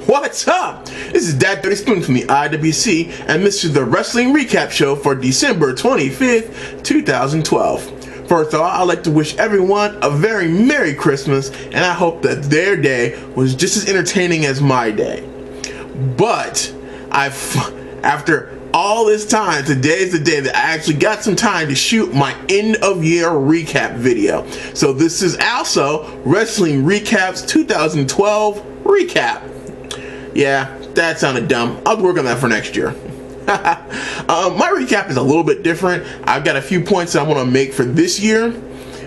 What's up? This is Dad Dirty Spoon from the IWC, and this is the Wrestling Recap Show for December 25th, 2012. First of all, I'd like to wish everyone a very Merry Christmas, and I hope that their day was just as entertaining as my day. But, after all this time, today is the day that I actually got some time to shoot my end of year recap video. So this is also Wrestling Recaps 2012 Recap. Yeah, that sounded dumb. I'll work on that for next year. My recap is a little bit different. I've got a few points that I want to make for this year.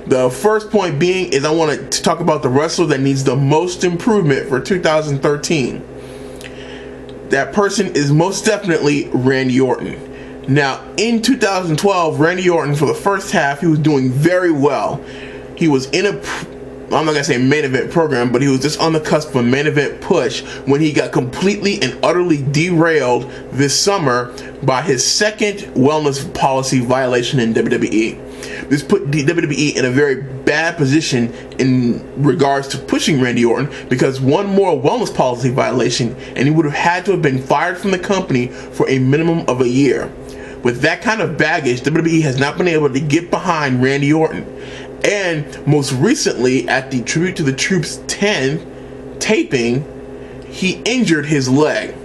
The first point being is I want to talk about the wrestler that needs the most improvement for 2013. That person is most definitely Randy Orton. Now, in 2012, Randy Orton, for the first half, he was doing very well. He was in a, I'm not going to say main event program, but he was just on the cusp of a main event push when he got completely and utterly derailed this summer by his second wellness policy violation in WWE. This put WWE in a very bad position in regards to pushing Randy Orton, because one more wellness policy violation and he would have had to have been fired from the company for a minimum of a year. With that kind of baggage, WWE has not been able to get behind Randy Orton. And most recently, at the Tribute to the Troops 10 taping, he injured his leg.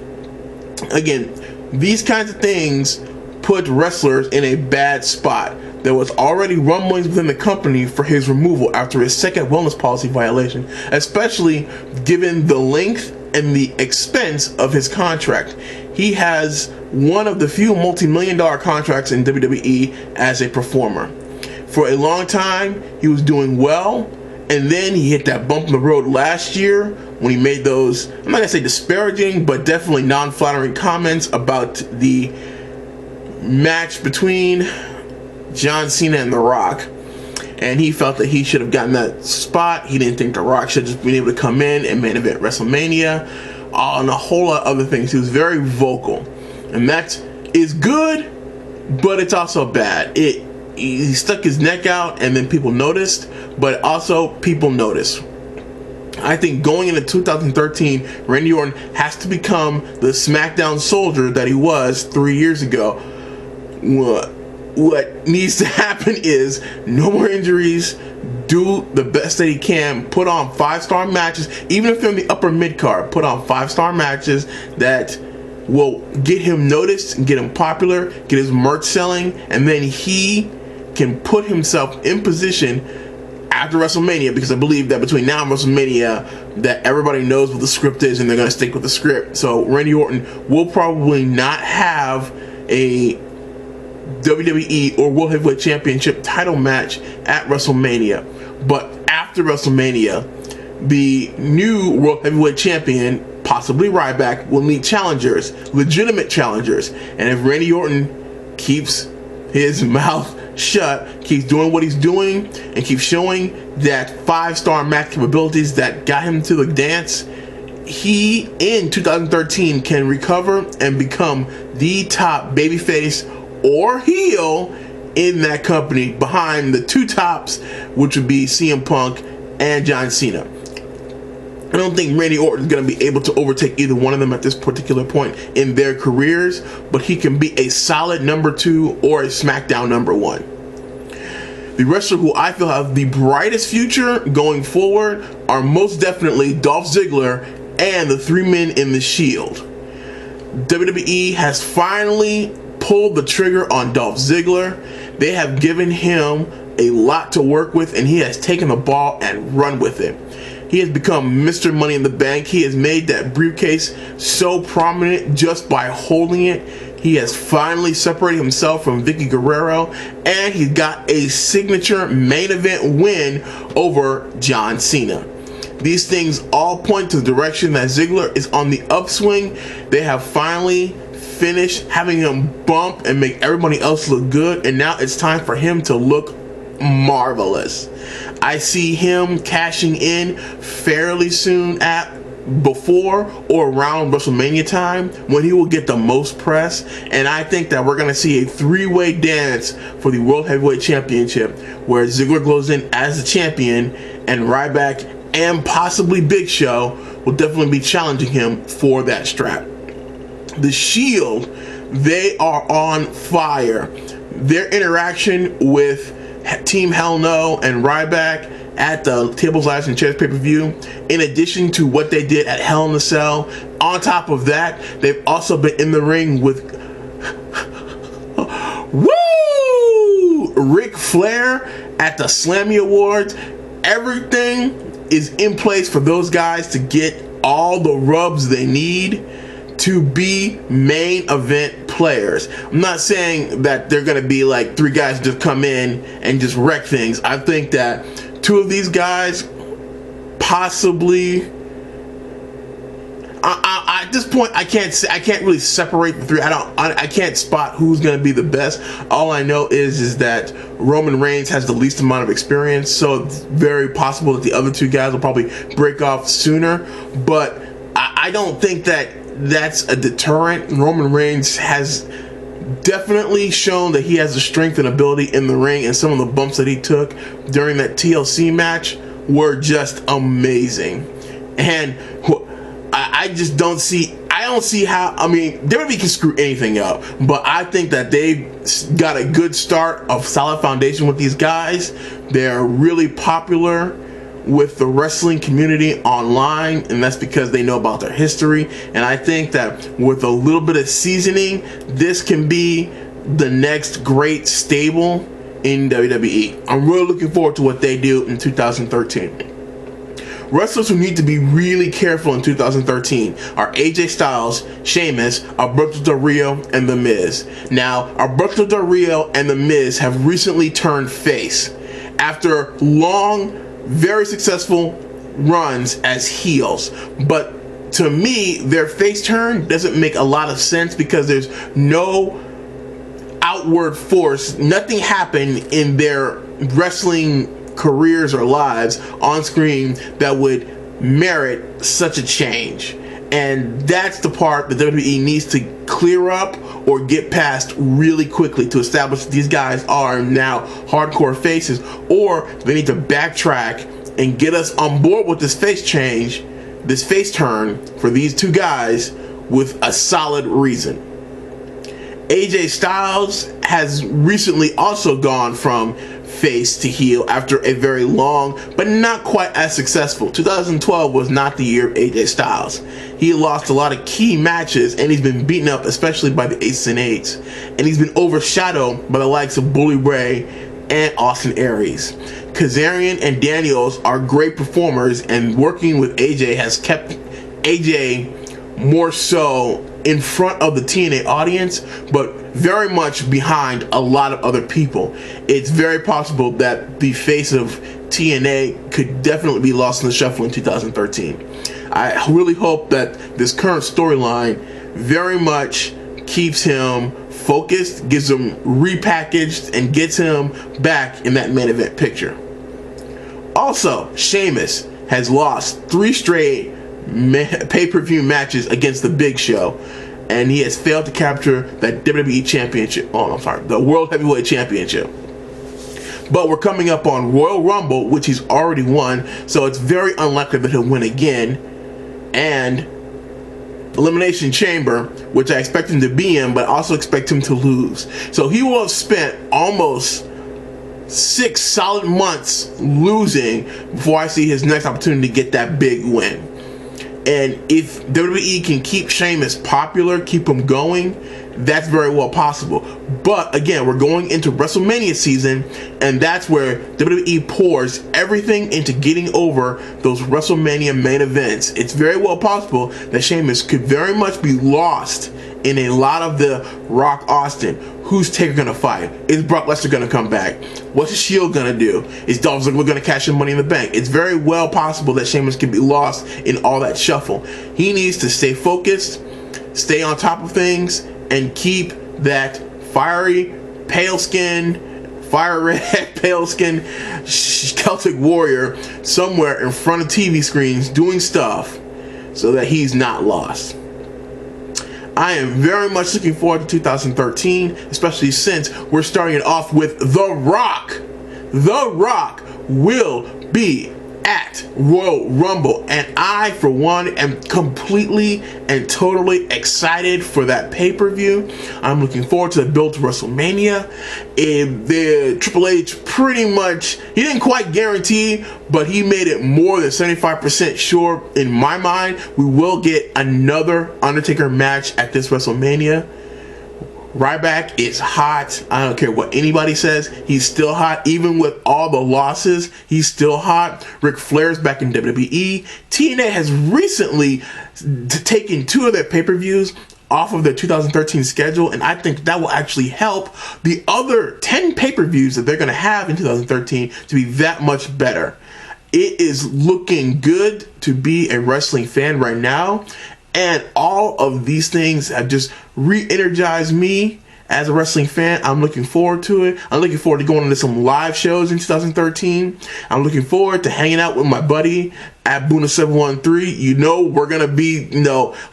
Again, these kinds of things put wrestlers in a bad spot. There was already rumblings within the company for his removal after his second wellness policy violation, especially given the length and the expense of his contract. He has one of the few multi-million-dollar contracts in WWE as a performer. For a long time, he was doing well, and then he hit that bump in the road last year when he made those, I'm not going to say disparaging, but definitely non-flattering comments about the match between John Cena and The Rock. And he felt that he should have gotten that spot. He didn't think The Rock should have just been able to come in and main event WrestleMania, and a whole lot of other things. He was very vocal, and that is good, but it's also bad. He stuck his neck out, and then people noticed, but also people noticed. I think going into 2013, Randy Orton has to become the SmackDown soldier that he was 3 years ago. What needs to happen is no more injuries, do the best that he can, put on 5-star matches, even if they're in the upper mid-card, put on 5-star matches that will get him noticed, get him popular, get his merch selling, and then he can put himself in position after WrestleMania, because I believe that between now and WrestleMania that everybody knows what the script is and they're going to stick with the script. So Randy Orton will probably not have a WWE or World Heavyweight Championship title match at WrestleMania, but after WrestleMania, the new World Heavyweight Champion, possibly Ryback, will need challengers, legitimate challengers. And if Randy Orton keeps his mouth shut, keeps doing what he's doing, and keeps showing that 5-star match capabilities that got him to the dance, he in 2013 can recover and become the top babyface or heel in that company behind the two tops, which would be CM Punk and John Cena. I don't think Randy Orton is going to be able to overtake either one of them at this particular point in their careers, but he can be a solid number 2 or a SmackDown number 1. The wrestler who I feel have the brightest future going forward are most definitely Dolph Ziggler and the 3 men in the Shield. WWE has finally pulled the trigger on Dolph Ziggler. They have given him a lot to work with, and he has taken the ball and run with it. He has become Mr. Money in the Bank. He has made that briefcase so prominent just by holding it. He has finally separated himself from Vicky Guerrero, and he's got a signature main event win over John Cena. These things all point to the direction that Ziggler is on the upswing. They have finally finished having him bump and make everybody else look good, and now it's time for him to look marvelous. I see him cashing in fairly soon at before or around WrestleMania time, when he will get the most press, and I think that we're going to see a 3-way dance for the World Heavyweight Championship, where Ziggler goes in as the champion and Ryback and possibly Big Show will definitely be challenging him for that strap. The Shield, they are on fire. Their interaction with Team Hell No and Ryback at the Tables, Ladders, and Chairs pay-per-view, in addition to what they did at Hell in a Cell, on top of that, they've also been in the ring with Ric Flair at the Slammy Awards. Everything is in place for those guys to get all the rubs they need to be main event players. I'm not saying that they're going to be like three guys just come in and just wreck things. I think that two of these guys possibly, at this point, I can't really separate the three. I can't spot who's going to be the best. All I know is that Roman Reigns has the least amount of experience, so it's very possible that the other two guys will probably break off sooner. But I don't think that that's a deterrent. Roman Reigns has definitely shown that he has the strength and ability in the ring, and some of the bumps that he took during that TLC match were just amazing. And I just don't see how, I mean, WWE can screw anything up, but I think that they've got a good start, a solid foundation with these guys. They're really popular with the wrestling community online, and that's because they know about their history. And I think that with a little bit of seasoning, this can be the next great stable in WWE. I'm really looking forward to what they do in 2013. Wrestlers who need to be really careful in 2013 are AJ Styles, Sheamus, Alberto Del Rio, and The Miz. Now, Alberto Del Rio and The Miz have recently turned face after long, very successful runs as heels. But to me, their face turn doesn't make a lot of sense because there's no outward force. Nothing happened in their wrestling careers or lives on screen that would merit such a change. And that's the part that WWE needs to clear up or get past really quickly to establish that these guys are now hardcore faces, or they need to backtrack and get us on board with this face change, this face turn for these two guys with a solid reason. AJ Styles has recently also gone from face to heel after a very long but not quite as successful. 2012 was not the year of AJ Styles. He lost a lot of key matches, and he's been beaten up especially by the Aces and Eights, and he's been overshadowed by the likes of Bully Ray and Austin Aries. Kazarian and Daniels are great performers, and working with AJ has kept AJ more so in front of the TNA audience, but very much behind a lot of other people. It's very possible that the face of TNA could definitely be lost in the shuffle in 2013. I really hope that this current storyline very much keeps him focused, gives him repackaged, and gets him back in that main event picture. Also, Sheamus has lost 3 straight pay-per-view matches against the Big Show, and he has failed to capture that WWE Championship. Oh, I'm sorry, the World Heavyweight Championship. But we're coming up on Royal Rumble, which he's already won, so it's very unlikely that he'll win again, and Elimination Chamber, which I expect him to be in, but also expect him to lose. So he will have spent almost 6 solid months losing before I see his next opportunity to get that big win. And if WWE can keep Sheamus popular, keep him going, that's very well possible. But again, we're going into WrestleMania season, and that's where WWE pours everything into getting over those WrestleMania main events. It's very well possible that Sheamus could very much be lost in a lot of the Rock Austin. Who's Taker gonna fight? Is Brock Lesnar gonna come back? What's the Shield gonna do? Is Dolph Ziggler gonna cash in Money in the Bank? It's very well possible that Sheamus could be lost in all that shuffle. He needs to stay focused, stay on top of things, and keep that fiery, pale-skinned, fire red, pale-skinned Celtic warrior somewhere in front of TV screens doing stuff so that he's not lost. I am very much looking forward to 2013, especially since we're starting it off with The Rock. The Rock will be at Royal Rumble, and I, for one, am completely and totally excited for that pay-per-view. I'm looking forward to the build to WrestleMania. The Triple H pretty much, he didn't quite guarantee, but he made it more than 75% sure in my mind we will get another Undertaker match at this WrestleMania. Ryback is hot. I don't care what anybody says. He's still hot. Even with all the losses, he's still hot. Ric Flair's back in WWE. TNA has recently taken 2 of their pay-per-views off of their 2013 schedule, and I think that will actually help the other 10 pay-per-views that they're going to have in 2013 to be that much better. It is looking good to be a wrestling fan right now. And all of these things have just re-energized me as a wrestling fan. I'm looking forward to it. I'm looking forward to going into some live shows in 2013. I'm looking forward to hanging out with my buddy at Boona713. You know, we're going to be,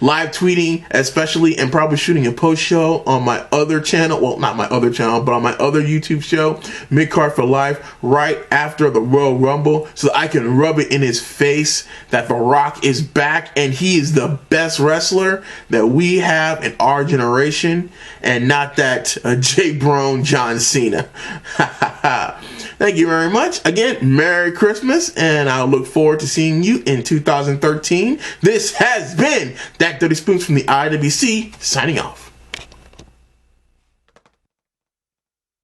live tweeting, especially, and probably shooting a post show on my other channel. Well, not my other channel, but on my other YouTube show, Midcard for Life, right after the Royal Rumble, so I can rub it in his face that The Rock is back and he is the best wrestler that we have in our generation, and not that Jay Brown John Cena. Thank you very much. Again, Merry Christmas, and I look forward to seeing you in 2013. This has been That Dirty Spoons from the IWC, signing off.